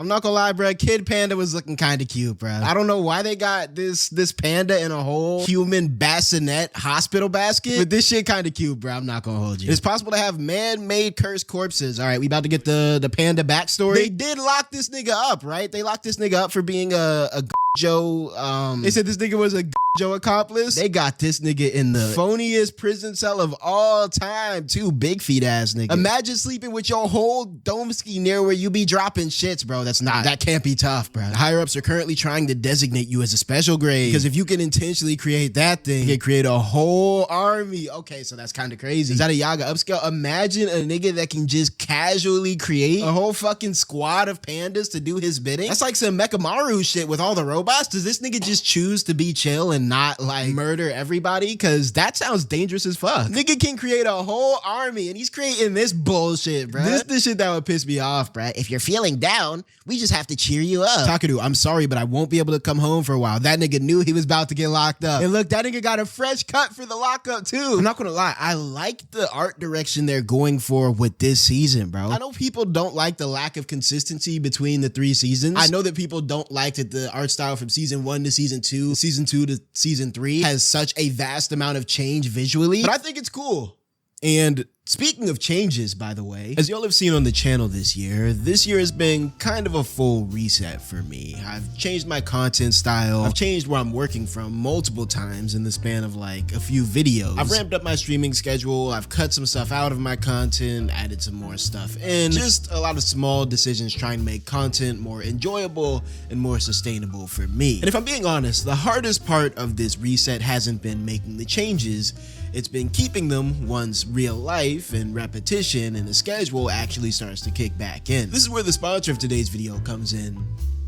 I'm not gonna lie, bro. Kid Panda was looking kind of cute, bro. I don't know why they got this panda in a whole human bassinet hospital basket, but this shit kind of cute, bro. I'm not gonna hold you. It's possible to have man-made cursed corpses. All right, we about to get the panda backstory. They did lock this nigga up, right? They locked this nigga up for being a Joe. They said this nigga was a Joe accomplice. They got this nigga in the phoniest prison cell of all time, too. Big feet ass nigga. Imagine sleeping with your whole domesky near where you be dropping shits, bro. That can't be tough, bro. The higher ups are currently trying to designate you as a special grade, because if you can intentionally create that thing, you can create a whole army. Okay, so that's kind of crazy. Is that a Yaga upscale? Imagine a nigga that can just casually create a whole fucking squad of pandas to do his bidding. That's like some Mekamaru shit with all the robots. Does this nigga just choose to be chill and not like murder everybody? Because that sounds dangerous as fuck. Nigga can create a whole army and he's creating this bullshit, bro. This the shit that would piss me off, bro. If you're feeling down, we just have to cheer you up. Takeru, I'm sorry, but I won't be able to come home for a while. That nigga knew he was about to get locked up. And look, that nigga got a fresh cut for the lockup too. I'm not gonna lie, I like the art direction they're going for with this season, bro. I know people don't like the lack of consistency between the 3 seasons. I know that people don't like that the art style from season 1 to season 2, season 2 to season 3 has such a vast amount of change visually, but I think it's cool. And speaking of changes, by the way, as y'all have seen on the channel this year has been kind of a full reset for me. I've changed my content style. I've changed where I'm working from multiple times in the span of like a few videos. I've ramped up my streaming schedule. I've cut some stuff out of my content, added some more stuff in. Just a lot of small decisions trying to make content more enjoyable and more sustainable for me. And if I'm being honest, the hardest part of this reset hasn't been making the changes. It's been keeping them once real life and repetition and the schedule actually starts to kick back in. This is where the sponsor of today's video comes in.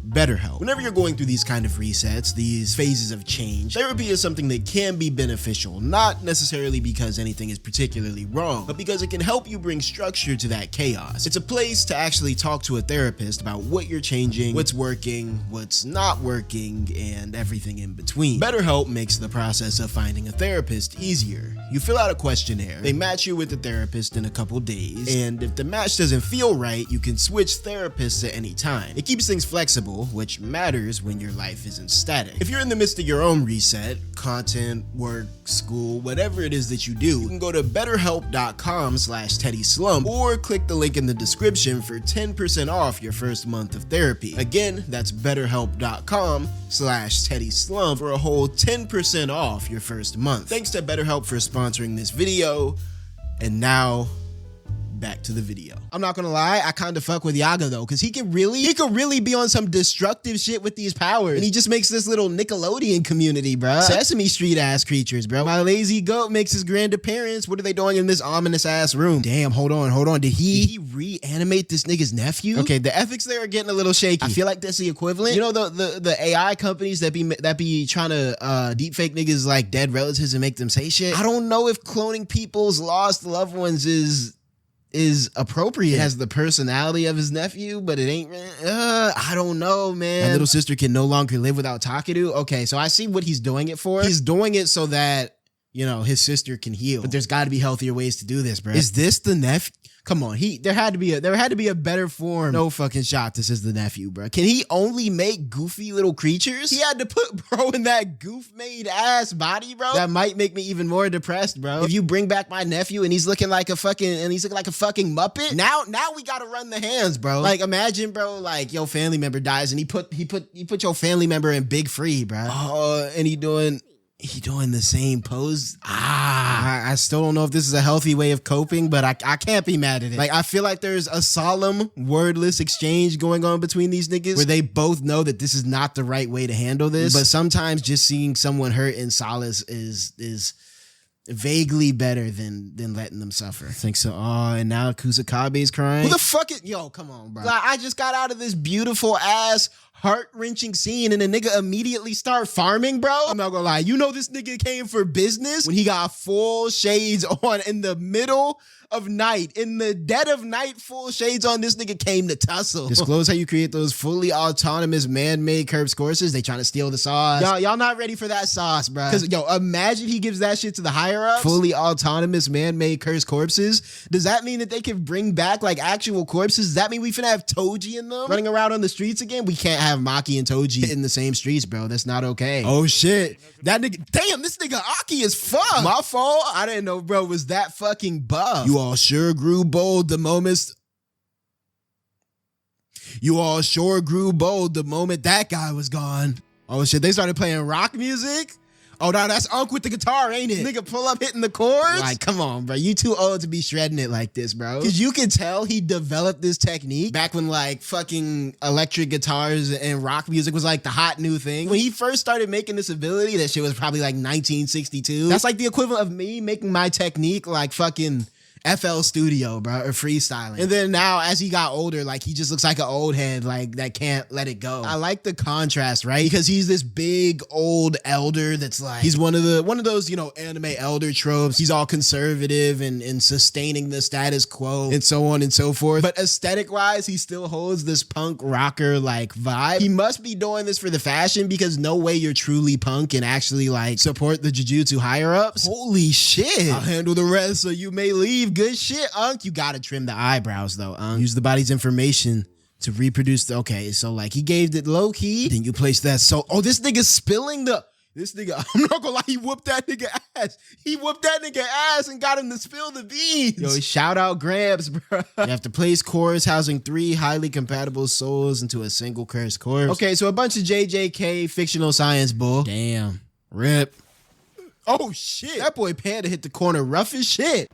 BetterHelp. Whenever you're going through these kind of resets, these phases of change, therapy is something that can be beneficial, not necessarily because anything is particularly wrong, but because it can help you bring structure to that chaos. It's a place to actually talk to a therapist about what you're changing, what's working, what's not working, and everything in between. BetterHelp makes the process of finding a therapist easier. You fill out a questionnaire, they match you with a therapist in a couple days, and if the match doesn't feel right, you can switch therapists at any time. It keeps things flexible, which matters when your life isn't static. If you're in the midst of your own reset, content, work, school, whatever it is that you do, you can go to betterhelp.com/TeddySlump or click the link in the description for 10% off your first month of therapy. Again, that's betterhelp.com/TeddySlump for a whole 10% off your first month. Thanks to BetterHelp for sponsoring this video, and now back to the video. I'm not gonna lie, I kind of fuck with Yaga though, because he could really be on some destructive shit with these powers, and he just makes this little Nickelodeon community, bro. Sesame Street ass creatures, bro. My lazy goat makes his grand appearance. What are they doing in this ominous ass room? Damn, hold on. Did he reanimate this nigga's nephew? Okay, the ethics there are getting a little shaky. I feel like that's the equivalent. You know the AI companies that be trying to deepfake niggas like dead relatives and make them say shit? I don't know if cloning people's lost loved ones is appropriate. It has the personality of his nephew, but it ain't really, I don't know, man. My little sister can no longer live without Takeru. Okay, so I see what he's doing it for. He's doing it so that, you know, his sister can heal. But there's got to be healthier ways to do this, bro. Is this the nephew? Come on, there had to be a better form. No fucking shot this is the nephew, bro. Can he only make goofy little creatures? He had to put bro in that goof made ass body, bro. That might make me even more depressed, bro. If you bring back my nephew and he's looking like a fucking Muppet, now we gotta run the hands, bro. Like imagine, bro, like your family member dies and he put your family member in Big Free, bro. Oh, and he doing the same pose. I still don't know if this is a healthy way of coping, but I can't be mad at it. Like, I feel like there's a solemn, wordless exchange going on between these niggas where they both know that this is not the right way to handle this. But sometimes just seeing someone hurt in solace is vaguely better than letting them suffer. I think so. Oh, and now Kusakabe's crying. Who the fuck is... Yo, come on, bro. Like, I just got out of this beautiful ass heart-wrenching scene and the nigga immediately start farming, bro. I'm not gonna lie. You know this nigga came for business when he got full shades on in the middle of night. In the dead of night, full shades on, this nigga came to tussle. Disclose how you create those fully autonomous man-made curbs courses. They trying to steal the sauce. Y'all not ready for that sauce, bro. Because, yo, imagine he gives that shit to the higher-ups. Fully autonomous man-made cursed corpses. Does that mean that they can bring back, like, actual corpses? Does that mean we finna have Toji in them running around on the streets again? We can't have Maki and Toji in the same streets, bro. That's not okay. Oh, shit. That nigga, damn, this nigga Aki is fucked. My fault? I didn't know, bro, was that fucking buff. You all sure grew bold the moment that guy was gone. Oh shit, they started playing rock music? Oh no, that's Unc with the guitar, ain't it? Nigga pull up hitting the chords? Like, come on, bro. You too old to be shredding it like this, bro. Cause you can tell he developed this technique back when like fucking electric guitars and rock music was like the hot new thing. When he first started making this ability, that shit was probably like 1962. That's like the equivalent of me making my technique like fucking FL Studio, bro, or freestyling. And then now, as he got older, like, he just looks like an old head, like, that can't let it go. I like the contrast, right? Because he's this big, old elder that's like, he's one of those, you know, anime elder tropes. He's all conservative and sustaining the status quo and so on and so forth. But aesthetic-wise, he still holds this punk rocker, like, vibe. He must be doing this for the fashion because no way you're truly punk and actually, like, support the Jujutsu higher-ups. Holy shit. I'll handle the rest so you may leave. Good shit, Unc. You gotta trim the eyebrows though, Unc. Use the body's information to reproduce the, okay, so like he gave it low key, then you place that, so, oh, this nigga's spilling this nigga, I'm not gonna lie, he whooped that nigga ass. He whooped that nigga ass and got him to spill the beans. Yo, shout out Gramps, bro. You have to place cores housing 3 highly compatible souls into a single cursed corpse. Okay, so a bunch of JJK fictional science bull. Damn. Rip. Oh shit, that boy Panda hit the corner rough as shit.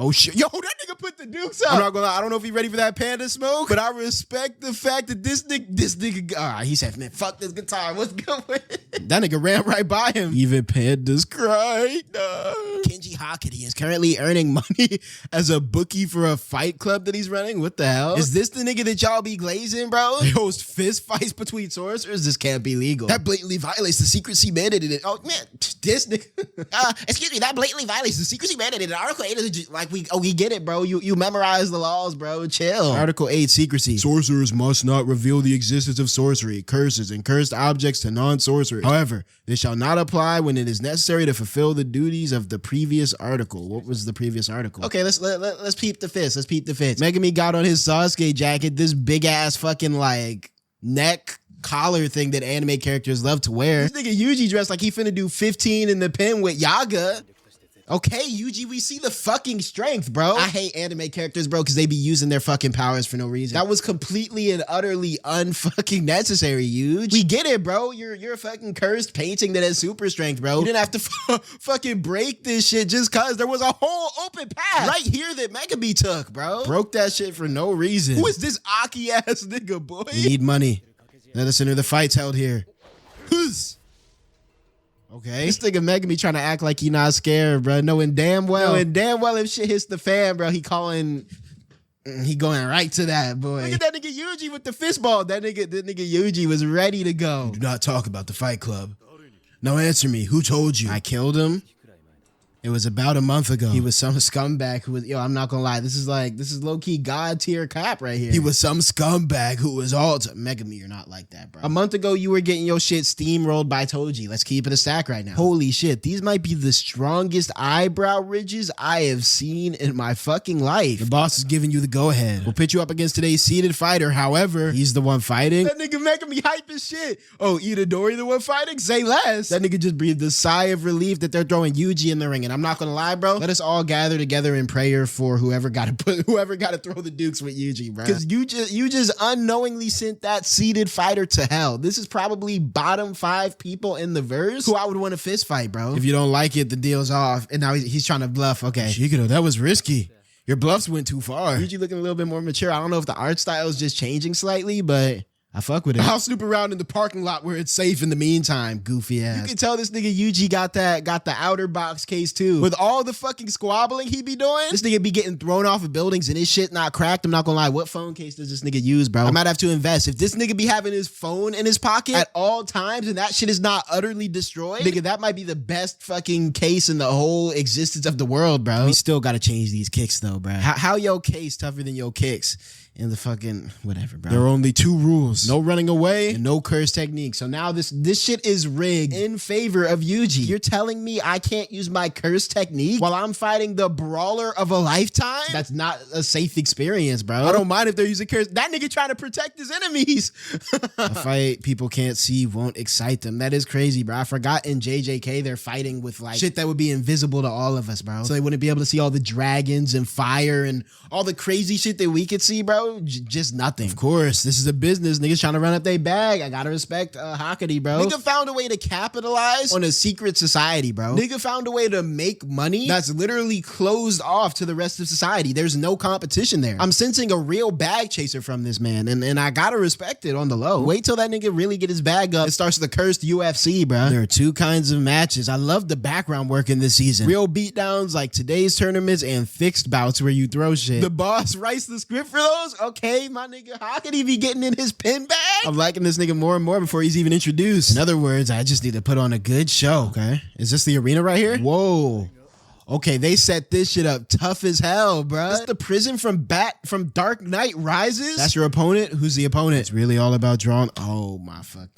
Oh shit. Yo, that nigga put the dukes up. I'm not gonna lie, I don't know if he ready for that Panda smoke, but I respect the fact that this nigga, he said, man, fuck this guitar. What's good with it? That nigga ran right by him. Even Panda's cried. Kenji Hakari is currently earning money as a bookie for a fight club that he's running. What the hell? Is this the nigga that y'all be glazing, bro? They host fist fights between sorcerers? This can't be legal. That blatantly violates the secrecy mandated. Oh man, this nigga. Excuse me, that blatantly violates the secrecy mandated. Article 8 is like, we get it, bro. You memorize the laws, bro. Chill. Article 8, secrecy. Sorcerers must not reveal the existence of sorcery, curses, and cursed objects to non-sorcerers. However, this shall not apply when it is necessary to fulfill the duties of the previous article. What was the previous article? Okay, let's peep the fist. Let's peep the fist. Megumi got on his Sasuke jacket, this big ass fucking like neck collar thing that anime characters love to wear. This nigga Yuji dressed like he finna do 15 in the pen with Yaga. Okay, Yuji, we see the fucking strength, bro. I hate anime characters, bro, because they be using their fucking powers for no reason. That was completely and utterly unfucking necessary, Yuji. We get it, bro. You're a fucking cursed painting that has super strength, bro. You didn't have to fucking break this shit just cause there was a whole open path right here that Megumi took, bro. Broke that shit for no reason. Who is this Aki ass nigga, boy? We need money. Let us enter the fights held here. Okay. This nigga Megumi trying to act like he not scared, bro. Knowing damn well if shit hits the fan, bro, he going right to that, boy. Look at that nigga Yuji with the fist ball. That nigga Yuji was ready to go. Do not talk about the fight club. No, answer me. Who told you? I killed him. It was about a month ago. He was some scumbag who was, yo, I'm not gonna lie. This is low-key God tier cop right here. He was some scumbag who was all to Megumi, you're not like that, bro. A month ago, you were getting your shit steamrolled by Toji. Let's keep it a stack right now. Holy shit. These might be the strongest eyebrow ridges I have seen in my fucking life. The boss is giving you the go-ahead. We'll pit you up against today's seated fighter. However, he's the one fighting. That nigga Megumi hype as shit. Oh, Itadori the one fighting? Say less. That nigga just breathed a sigh of relief that they're throwing Yuji in the ring. And I'm not gonna lie, bro. Let us all gather together in prayer for whoever got to throw the dukes with Yuji, bro. Because you just unknowingly sent that seated fighter to hell. This is probably bottom 5 people in the verse who I would want to fist fight, bro. If you don't like it, the deal's off. And now he's trying to bluff. Okay, Shiguro, that was risky. Your bluffs went too far. Yuji looking a little bit more mature. I don't know if the art style is just changing slightly, but I fuck with it. I'll snoop around in the parking lot where it's safe in the meantime, goofy ass. You can tell this nigga Yuji got the outer box case too. With all the fucking squabbling he be doing, this nigga be getting thrown off of buildings and his shit not cracked. I'm not gonna lie, what phone case does this nigga use, bro? I might have to invest. If this nigga be having his phone in his pocket at all times and that shit is not utterly destroyed, nigga, that might be the best fucking case in the whole existence of the world, bro. We still gotta change these kicks though, bro. How your case tougher than your kicks? In the fucking whatever, bro. There are only 2 rules: no running away and no curse technique. So now this shit is rigged in favor of Yuji. You're telling me I can't use my curse technique while I'm fighting the brawler of a lifetime? That's not a safe experience, bro. I don't mind if they're using curse. That nigga trying to protect his enemies. A fight people can't see won't excite them. That is crazy, bro. I forgot in JJK they're fighting with like shit that would be invisible to all of us, bro. So they wouldn't be able to see all the dragons and fire and all the crazy shit that we could see, bro. Just nothing. Of course, this is a business. Niggas trying to run up their bag. I gotta respect 𝙏𝙖𝙡𝙠, bro. Nigga found a way to capitalize on a secret society, bro. Nigga found a way to make money that's literally closed off to the rest of society. There's no competition there. I'm sensing a real bag chaser from this man, and I gotta respect it on the low. Wait till that nigga really get his bag up. It starts the cursed UFC, bro. There are 2 kinds of matches. I love the background work in this season. Real beatdowns like today's tournaments and fixed bouts where you throw shit. The boss writes the script for those? Okay, my nigga, how could he be getting in his pin bag? I'm liking this nigga more and more before he's even introduced. In other words, I just need to put on a good show. Okay, is this the arena right here? Whoa. Okay, they set this shit up tough as hell, bruh. This the prison from Dark Knight Rises? That's your opponent? Who's the opponent? It's really all about drawing. Oh my fuck.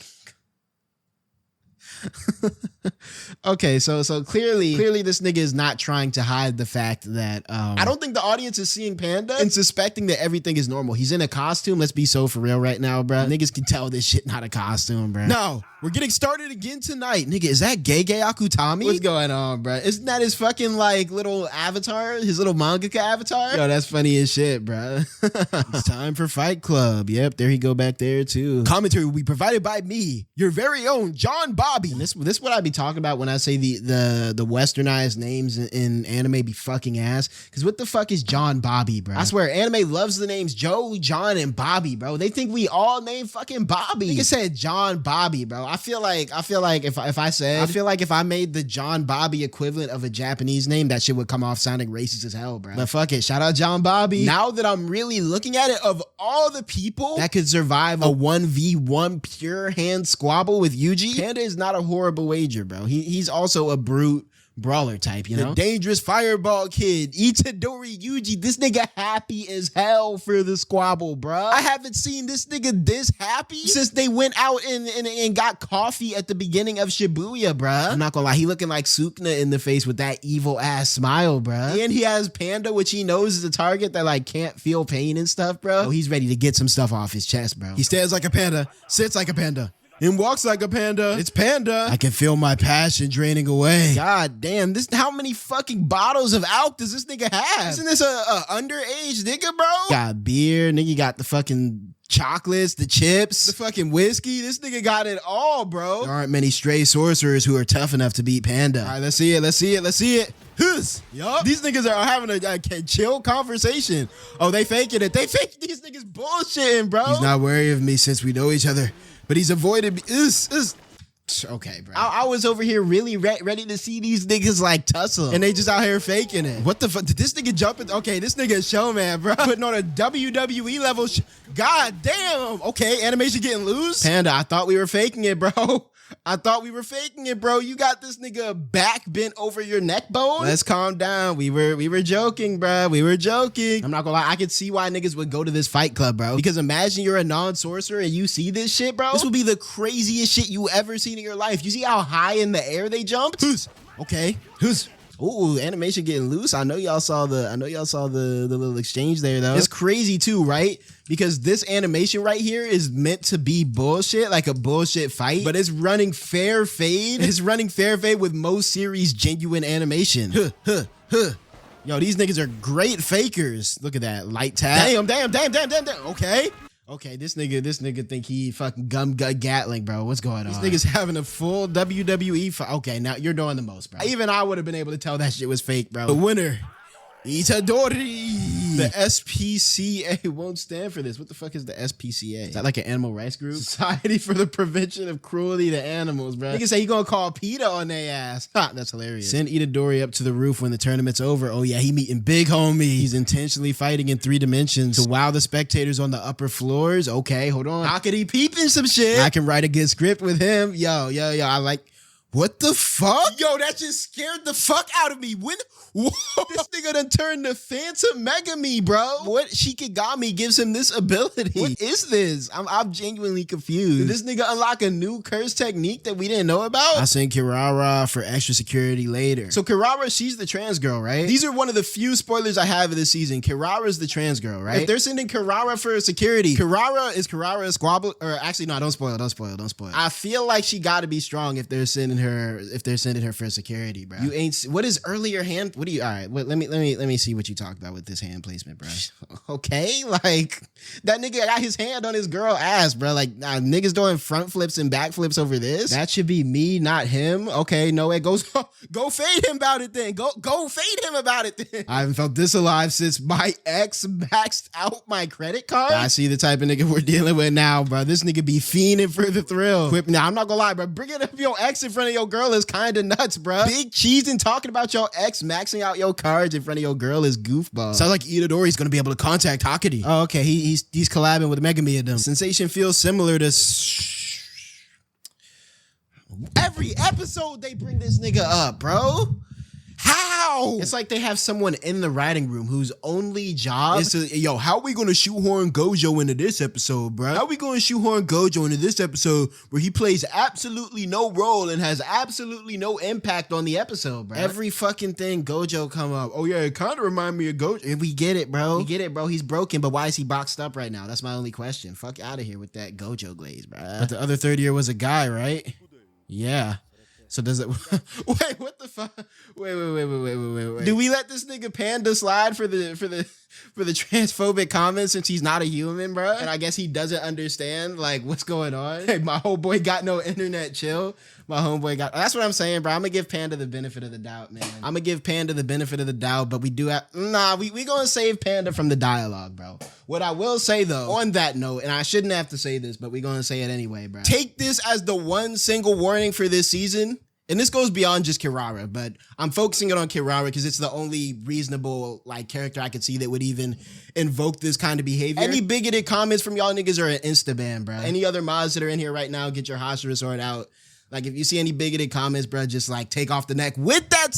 Okay, so clearly this nigga is not trying to hide the fact that I don't think the audience is seeing Panda and suspecting that everything is normal. He's in a costume. Let's be so for real right now, bro. Niggas can tell this shit not a costume, bro. No, we're getting started again tonight. Nigga, is that 𝙏𝙖𝙡𝙠 Akutami? What's going on, bro? Isn't that his fucking like little avatar? His little mangaka avatar? Yo, that's funny as shit, bro. It's time for Fight Club. Yep, there he go back there too. Commentary will be provided by me, your very own John Bobby. And this what I be talking about when I say the westernized names in anime be fucking ass. Because what the fuck is John Bobby, bro? I swear, anime loves the names Joe, John, and Bobby, bro. They think we all name fucking Bobby. Nigga said John Bobby, bro. I feel like if I made the John Bobby equivalent of a Japanese name, that shit would come off sounding racist as hell, bro. But fuck it, shout out John Bobby. Now that I'm really looking at it, of all the people that could survive a 1v1 pure hand squabble with Yuji, Panda is not a horrible wager, bro. He's also a brute brawler type, you know? The dangerous fireball kid, Itadori Yuji. This nigga happy as hell for the squabble, bruh. I haven't seen this nigga this happy since they went out and got coffee at the beginning of Shibuya, bruh. I'm not gonna lie, he looking like Sukuna in the face with that evil ass smile, bruh. And he has Panda, which he knows is a target that like can't feel pain and stuff, bro. Oh, he's ready to get some stuff off his chest, bro. He stands like a panda, sits like a panda, and walks like a panda. It's Panda. I can feel my passion draining away. God damn, how many fucking bottles of alk does this nigga have? Isn't this a underage nigga, bro? Got beer, nigga got the fucking chocolates, the chips, the fucking whiskey. This nigga got it all, bro. There aren't many stray sorcerers who are tough enough to beat Panda. All right, let's see it. Yup. These niggas are having a chill conversation. Oh, they faking it. These niggas bullshitting, bro. He's not wary of me since we know each other, but he's avoided me. Okay, bro. I was over here really ready to see these niggas like tussle, and they just out here faking it. What the fuck? Did this nigga jump in? Okay, this nigga is showman, bro. Putting on a WWE level. God damn. Okay, animation getting loose. Panda, I thought we were faking it, bro. You got this nigga back bent over your neck bone. Let's calm down. We were joking, bro. We were joking. I'm not gonna lie. I could see why niggas would go to this fight club, bro. Because imagine you're a non-sorcerer and you see this shit, bro. This would be the craziest shit you ever seen in your life. You see how high in the air they jumped? Okay. Ooh, animation getting loose. I know y'all saw the little exchange there though. It's crazy too, right? Because this animation right here is meant to be bullshit, like a bullshit fight, but it's running fair fade. It's running fair fade with most series genuine animation. Yo, these niggas are great fakers. Look at that light tap. Damn. Okay, this nigga think he fucking gum gut Gatling, bro. What's going on? This nigga's having a full WWE fight. Okay, now you're doing the most, bro. Even I would have been able to tell that shit was fake, bro. The winner Itadori. The SPCA won't stand for this. What the fuck is the SPCA? Is that like an animal rights group? Society for the Prevention of Cruelty to Animals, bro. Nigga say he gonna call PETA on their ass. Ha, that's hilarious. Send Itadori up to the roof when the tournament's over. Oh yeah, he meeting big homie. He's intentionally fighting in 3 dimensions to wow the spectators on the upper floors. Okay, hold on. How could he peeping some shit? I can write a good script with him. Yo, I like... What the fuck? Yo, that just scared the fuck out of me. When... Whoa. This nigga done turned to Phantom Megumi, bro. What Shikigami gives him this ability? What is this? I'm genuinely confused. Did this nigga unlock a new curse technique that we didn't know about? I sent Kirara for extra security later. So Kirara, she's the trans girl, right? These are one of the few spoilers I have of this season. Kirara's the trans girl, right? If they're sending Kirara for security, Kirara a squabble? Or actually, no, don't spoil. I feel like she gotta be strong if they're sending her for security, bro. You ain't... What is earlier hand... What do you... All right, let me see what you talked about with this hand placement, bro. Okay, like that nigga got his hand on his girl ass, bro. Like niggas doing front flips and back flips over this. That should be me, not him. Okay, no, it goes. Go fade him about it then. Go fade him about it then. I haven't felt this alive since my ex maxed out my credit card. I see the type of nigga we're dealing with now, bro. This nigga be fiending for the thrill. Now I'm not gonna lie, bro. Bringing up your ex in front of your girl is kind of nuts, bro. Big cheese and talking about your ex maxing out your cards in front of your girl is goofball. Sounds like Itadori's gonna be able to contact 𝙏𝙖𝙡. Oh, okay. He's collabing with Megumi and them. Sensation feels similar to... Every episode they bring this nigga up, bro. How? It's like they have someone in the writing room whose only job is to, yo, how are we gonna shoehorn Gojo into this episode, bro? How are we gonna shoehorn Gojo into this episode where he plays absolutely no role and has absolutely no impact on the episode, bro? Every fucking thing Gojo come up. Oh yeah, it kind of remind me of Gojo. And we get it, bro. He's broken, but why is he boxed up right now? That's my only question. Fuck out of here with that Gojo glaze, bro. But the other third year was a guy, right? Yeah. So does it... Wait, what the fuck? Wait. Do we let this nigga Panda slide for the transphobic comments since he's not a human, bro? And I guess he doesn't understand, like, what's going on? Hey, my whole boy got no internet, chill. My homeboy got... That's what I'm saying, bro. I'm gonna give Panda the benefit of the doubt, man. I'm gonna give Panda the benefit of the doubt, but we do have... Nah, we gonna save Panda from the dialogue, bro. What I will say, though, on that note, and I shouldn't have to say this, but we gonna say it anyway, bro. Take this as the one single warning for this season. And this goes beyond just Kirara, but I'm focusing it on Kirara because it's the only reasonable like character I could see that would even invoke this kind of behavior. Any bigoted comments from y'all niggas are an insta-ban, bro. Any other mods that are in here right now, get your Hashira sword out. Like if you see any bigoted comments, bro, just like take off the neck. With that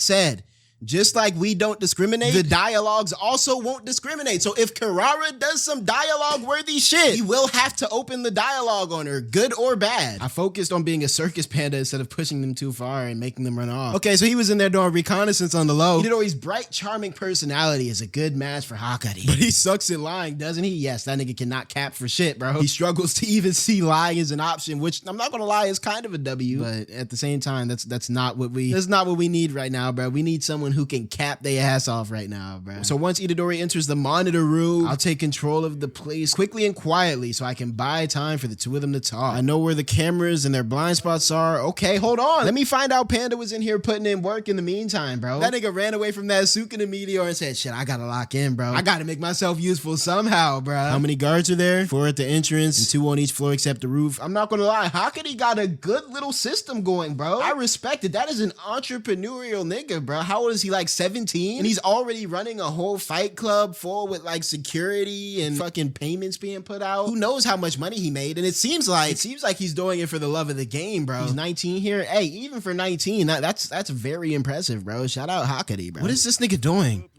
said, just like we don't discriminate, the dialogues also won't discriminate. So if Kirara does some dialogue-worthy shit, we will have to open the dialogue on her, good or bad. I focused on being a circus panda instead of pushing them too far and making them run off. Okay, so he was in there doing reconnaissance on the low. Itadori's bright, charming personality is a good match for 𝙏𝙖𝙡. But he sucks at lying, doesn't he? Yes, that nigga cannot cap for shit, bro. He struggles to even see lying as an option, which I'm not gonna lie is kind of a W. But at the same time, that's not what we need right now, bro. We need someone who can cap their ass off right now, bro. So once Itadori enters the monitor room, I'll take control of the place quickly and quietly so I can buy time for the two of them to talk. I know where the cameras and their blind spots are. Okay, hold on. Let me find out Panda was in here putting in work in the meantime, bro. That nigga ran away from that Sukuna meteor and said, shit, I gotta lock in, bro. I gotta make myself useful somehow, bro. How many guards are there? 4 at the entrance and 2 on each floor except the roof. I'm not gonna lie, 𝙏𝙖𝙡 got a good little system going, bro. I respect it. That is an entrepreneurial nigga, bro. How old is he, like 17? And he's already running a whole fight club full with like security and fucking payments being put out. Who knows how much money he made? And it seems like he's doing it for the love of the game, bro. He's 19 here. Hey, even for 19, that's very impressive, bro. Shout out 𝙏𝙖𝙡, bro. What is this nigga doing?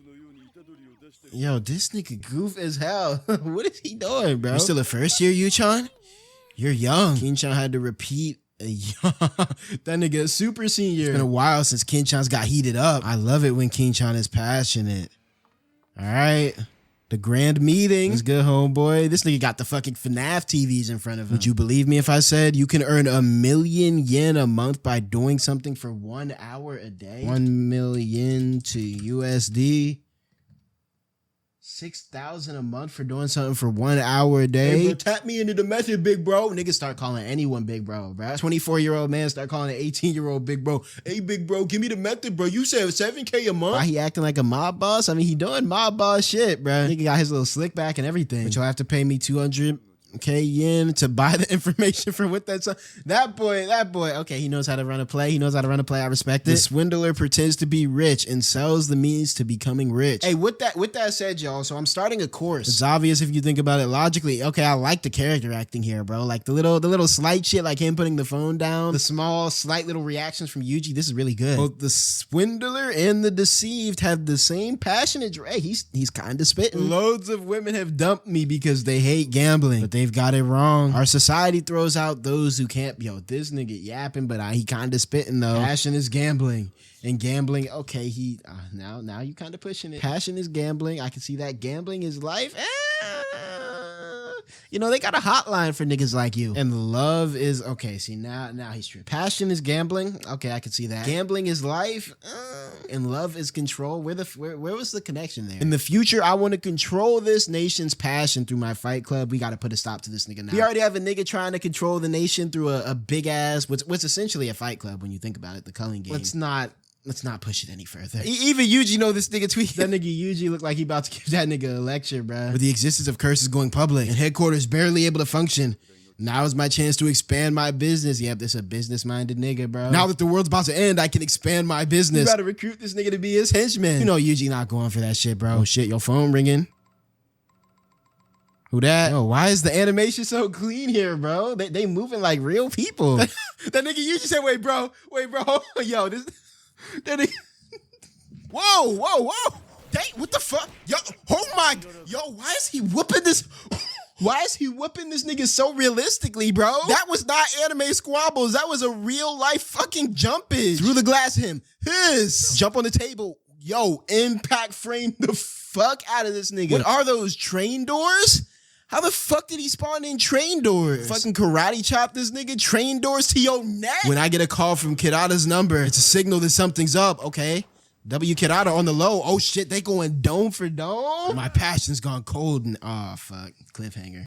Yo, this nigga goof as hell. What is he doing, bro? You still a first year, Yuchan? You're young. Kinchan had to repeat. That nigga is super senior. It's been a while since Kinchan's got heated up. I love it when Kinchan is passionate. All right. The grand meeting. It's good, homeboy. This nigga got the fucking FNAF TVs in front of him. Would you believe me if I said you can earn 1,000,000 yen a month by doing something for 1 hour a day? 1 million to USD. $6,000 a month for doing something for 1 hour a day. Hey, bro, tap me into the method, big bro. Niggas start calling anyone big bro, bro. 24-year-old man start calling an 18-year-old big bro. Hey, big bro, give me the method, bro. You said $7K a month. Why he acting like a mob boss? I mean, he doing mob boss shit, bro. Nigga got his little slick back and everything. But you'll have to pay me 200K yen to buy the information from what that's that boy, okay, he knows how to run a play. I respect it. The swindler pretends to be rich and sells the means to becoming rich. Hey, with that said, y'all, so I'm starting a course. It's obvious if you think about it logically. Okay, I like the character acting here, bro. Like the little slight shit, like him putting the phone down, the small slight little reactions from Yuji. This is really good. Both the swindler and the deceived have the same passionate hey, he's kind of spitting. Loads of women have dumped me because they hate gambling, but they've got it wrong. Our society throws out those who can't. Yo, this nigga yapping, but he kind of spitting though. Passion is gambling, and gambling. Okay, he now you kind of pushing it. Passion is gambling. I can see that. Gambling is life. You know, they got a hotline for niggas like you. And love is, okay, see, now he's true. Passion is gambling. Okay, I can see that. Gambling is life. And love is control. Where was the connection there? In the future, I want to control this nation's passion through my fight club. We got to put a stop to this nigga now. We already have a nigga trying to control the nation through a big ass, what's essentially a fight club when you think about it, the culling game. Let's not push it any further. Even Yuji know this nigga tweet. That nigga Yuji look like he about to give that nigga a lecture, bro. With the existence of curses going public and headquarters barely able to function, now is my chance to expand my business. Yep, this a business-minded nigga, bro. Now that the world's about to end, I can expand my business. You gotta recruit this nigga to be his henchman. You know Yuji not going for that shit, bro. Oh shit, your phone ringing. Who that? Yo, why is the animation so clean here, bro? They moving like real people. That nigga Yuji said, wait, bro. Yo, this... That nigga... Whoa. Dang, what the fuck? Yo, oh my... Yo, why is he whooping this... Why is he whooping this nigga so realistically, bro? That was not anime squabbles. That was a real life fucking jumpage. Through the glass him. Jump on the table. Yo, impact frame the fuck out of this nigga. What are those, train doors? How the fuck did he spawn in train doors? Fucking karate chop this nigga, train doors to your neck? When I get a call from Kirada's number, it's a signal that something's up, okay? W Kirada on the low. Oh shit, they going dome for dome? My passion's gone cold and, oh fuck, cliffhanger.